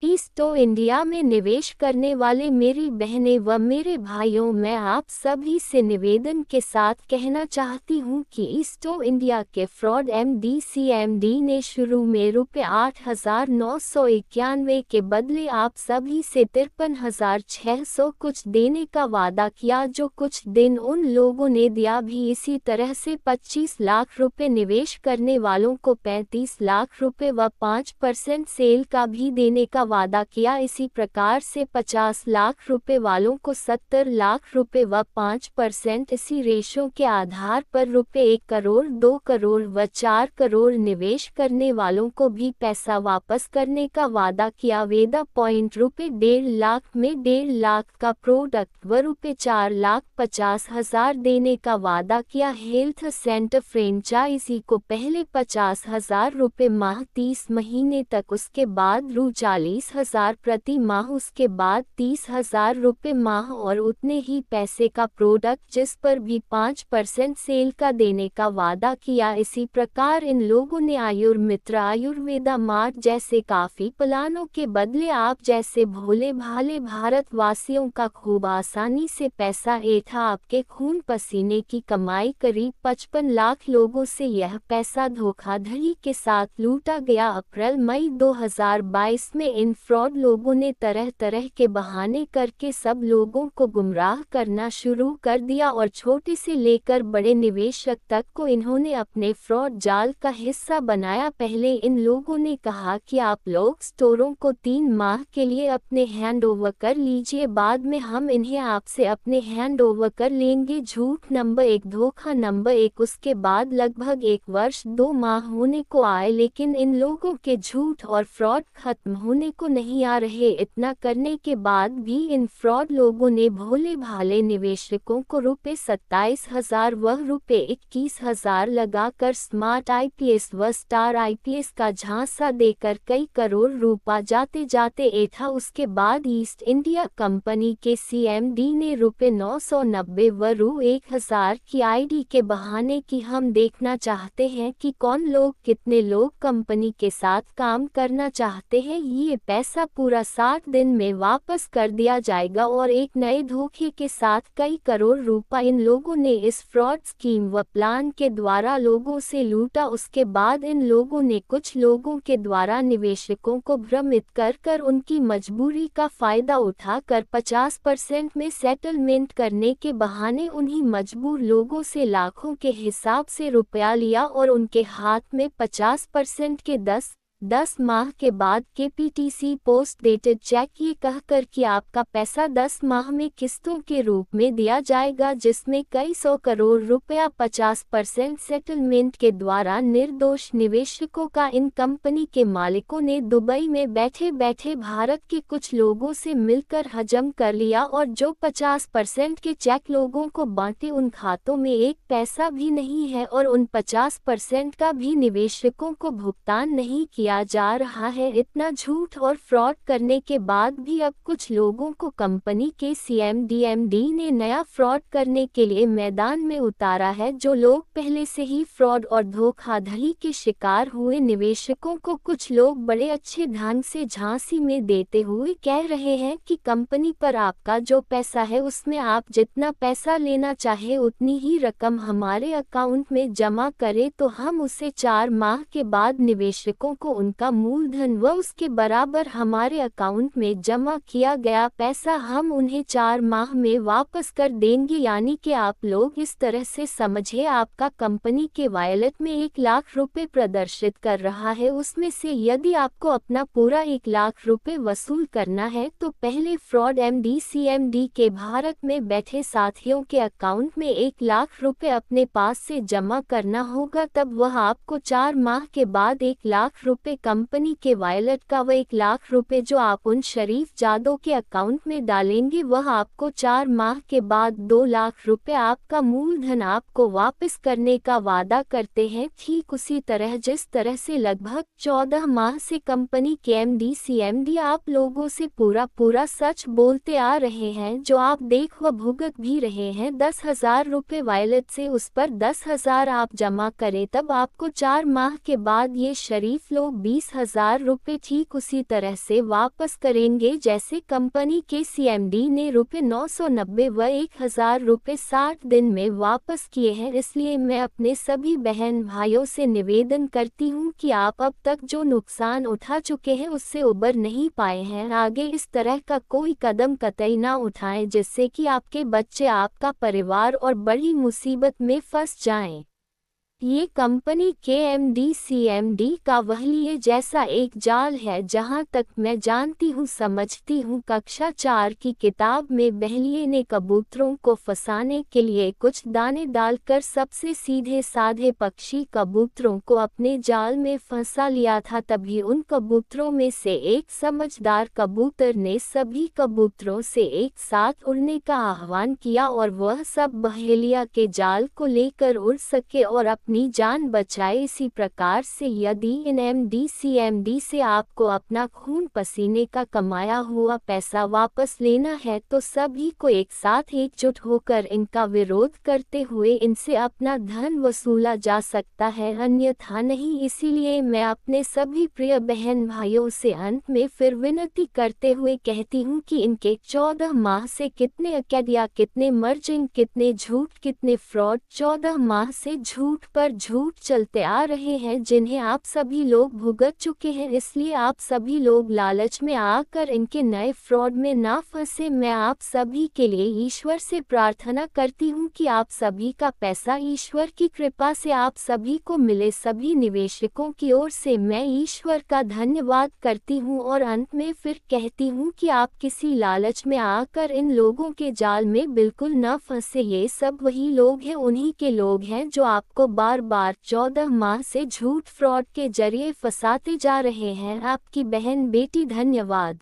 ईस्टो India में निवेश करने वाले मेरी बहनें व मेरे भाइयों, मैं आप सभी से निवेदन के साथ कहना चाहती हूं कि ईस्टो इंडिया के फ्रॉड एमडी ने शुरू में ₹8,991 के बदले आप सभी से 53,600 कुछ देने का वादा किया, जो कुछ दिन उन लोगों ने दिया भी। इसी तरह से 25 लाख रुपए निवेश करने वालों को 35 लाख रुपए व 5% सेल का भी देने का वादा किया। इसी प्रकार से 50 लाख रुपए वालों को 70 लाख रुपए व 5% इसी रेशो के आधार पर ₹1 करोड़, 2 करोड़ व 4 करोड़ निवेश करने वालों को भी पैसा वापस करने का वादा किया। वेदा पॉइंट ₹1.5 लाख में 1.5 लाख का प्रोडक्ट व ₹4,50,000 देने का वादा किया। हेल्थ सेंटर फ्रेंचाइजी को पहले 50,000 रुपए माह 30 महीने तक, उसके बाद ₹40,000 प्रति माह, उसके बाद 30,000 रुपए माह और उतने ही पैसे का प्रोडक्ट जिस पर भी 5% सेल का देने का वादा किया। इसी प्रकार इन लोगों ने आयुर्मित्र, आयुर्वेदा मार्ट जैसे काफी प्लानों के बदले आप जैसे भोले भाले भारतवासियों का खूब आसानी से पैसा ऐठा। आपके खून पसीने की कमाई करीब 55 लाख लोगों से यह पैसा धोखाधड़ी के साथ लूटा गया। अप्रैल-मई 2022 में इन फ्रॉड लोगों ने तरह तरह के बहाने करके सब लोगों को गुमराह करना शुरू कर दिया और छोटे से लेकर बड़े निवेशक तक को इन्होंने अपने फ्रॉड जाल का हिस्सा बनाया। पहले इन लोगों ने कहा कि आप लोग स्टोरों को 3 माह के लिए अपने हैंडओवर कर लीजिए, बाद में हम इन्हें आपसे अपने हैंडओवर कर लेंगे। झूठ नंबर 1, धोखा नंबर 1। उसके बाद लगभग 1 वर्ष 2 माह होने को आए, लेकिन इन लोगों के झूठ और फ्रॉड खत्म होने को नहीं आ रहे। इतना करने के बाद भी इन फ्रॉड लोगों ने भोले भाले निवेशकों को ₹27,000 व ₹21,000 लगाकर स्मार्ट आईपीएस व स्टार आईपीएस का झांसा देकर कई करोड़ रुपया जाते जाते ऐठा। उसके बाद ईस्ट इंडिया कंपनी के सीएमडी ने ₹990 व ₹1,000 की आईडी के बहाने कि हम देखना चाहते हैं कि कौन लोग, कितने लोग कंपनी के साथ काम करना चाहते हैं, ये पैसा पूरा 60 दिन में वापस कर दिया जाएगा। और एक नए धोखे के साथ कई करोड़ रुपया इन लोगों ने इस फ्रॉड स्कीम व प्लान के द्वारा लोगों से लूटा। उसके बाद इन लोगों ने कुछ लोगों के द्वारा निवेशकों को भ्रमित कर उनकी मजबूरी का फायदा उठाकर 50% में सेटलमेंट करने के बहाने उन्हीं मजबूर लोगों से लाखों के हिसाब से रुपया लिया और उनके हाथ में 50% के 10 माह के बाद केपीटीसी पोस्ट डेटेड चेक ये कहकर कि आपका पैसा 10 माह में किस्तों के रूप में दिया जाएगा, जिसमें कई 100 करोड़ रुपया 50% सेटलमेंट के द्वारा निर्दोष निवेशकों का इन कंपनी के मालिकों ने दुबई में बैठे बैठे भारत के कुछ लोगों से मिलकर हजम कर लिया और जो 50% के चेक लोगों को बांटे उन खातों में एक पैसा भी नहीं है और उन 50% का भी निवेशकों को भुगतान नहीं किया जा रहा है। इतना झूठ और फ्रॉड करने के बाद भी अब कुछ लोगों को कंपनी के सीएमडी ने नया फ्रॉड करने के लिए मैदान में उतारा है। जो लोग पहले से ही फ्रॉड और धोखाधड़ी के शिकार हुए निवेशकों को कुछ लोग बड़े अच्छे ढंग से झांसी में देते हुए कह रहे हैं कि कंपनी पर आपका जो पैसा है उसमें आप जितना पैसा लेना चाहे उतनी ही रकम हमारे अकाउंट में जमा करें तो हम उसे 4 माह के बाद निवेशकों को उनका मूलधन व उसके बराबर हमारे अकाउंट में जमा किया गया पैसा हम उन्हें 4 माह में वापस कर देंगे। यानी कि आप लोग इस तरह से समझे, आपका कंपनी के वॉलेट में 1 लाख रुपए प्रदर्शित कर रहा है, उसमें से यदि आपको अपना पूरा 1 लाख रुपए वसूल करना है तो पहले फ्रॉड सीएमडी के भारत में बैठे साथियों के अकाउंट में 1 लाख रुपए अपने पास से जमा करना होगा, तब वह आपको 4 माह के बाद 1 लाख रुपए कंपनी के वॉलेट का व 1 लाख रुपए जो आप उन शरीफ जादव के अकाउंट में डालेंगे वह आपको 4 माह के बाद 2 लाख रुपए आपका मूलधन आपको वापस करने का वादा करते हैं। ठीक उसी तरह जिस तरह से लगभग 14 माह से कंपनी के सीएमडी आप लोगों से पूरा सच बोलते आ रहे हैं, जो आप देख व भुगत भी रहे हैं। 10,000 रुपए वॉलेट से उस पर 10,000 आप जमा करें तब आपको 4 माह के बाद ये शरीफ लोग 20,000 रुपये ठीक उसी तरह से वापस करेंगे जैसे कंपनी के सीएमडी ने रुपये 990 व 1,000 रुपये 60 दिन में वापस किए हैं। इसलिए मैं अपने सभी बहन भाइयों से निवेदन करती हूं कि आप अब तक जो नुकसान उठा चुके हैं उससे उबर नहीं पाए हैं, आगे इस तरह का कोई कदम कतई ना उठाएं जिससे कि आपके बच्चे, आपका परिवार और बड़ी मुसीबत में फंस जाएं। ये कंपनी के एमडी सीएमडी का वहलिये जैसा एक जाल है। जहां तक मैं जानती हूँ समझती हूँ, कक्षा 4 की किताब में बहलिये ने कबूतरों को फंसाने के लिए कुछ दाने डालकर सबसे सीधे साधे पक्षी कबूतरों को अपने जाल में फंसा लिया था। तभी उन कबूतरों में से एक समझदार कबूतर ने सभी कबूतरों से एक साथ उड़ने का आह्वान किया और वह सब बहेलिया के जाल को लेकर उड़ सके और अपनी जान बचाए। इसी प्रकार से यदि इन एमडी सीएमडी से आपको अपना खून पसीने का कमाया हुआ पैसा वापस लेना है तो सभी को एक साथ एकजुट होकर इनका विरोध करते हुए इनसे अपना धन वसूला जा सकता है, अन्यथा नहीं। इसीलिए मैं अपने सभी प्रिय बहन भाइयों से अंत में फिर विनती करते हुए कहती हूँ कि इनके 14 माह से कितने अकैदिया, कितने मर्जिंग, कितने झूठ, कितने फ्रॉड 14 माह से झूठ पर झूठ चलते आ रहे हैं जिन्हें आप सभी लोग भुगत चुके हैं। इसलिए आप सभी लोग लालच में आकर इनके नए फ्रॉड में ना फंसे। मैं आप सभी के लिए ईश्वर से प्रार्थना करती हूँ कि आप सभी का पैसा ईश्वर की कृपा से आप सभी को मिले। सभी निवेशकों की ओर से मैं ईश्वर का धन्यवाद करती हूँ और अंत में फिर कहती हूँ कि आप किसी लालच में आकर इन लोगों के जाल में बिल्कुल न फंसे। ये सब वही लोग हैं, उन्हीं के लोग हैं जो आपको बार बार 14 माह से झूठ फ्रॉड के जरिए फंसाते जा रहे हैं। आपकी बहन बेटी। धन्यवाद।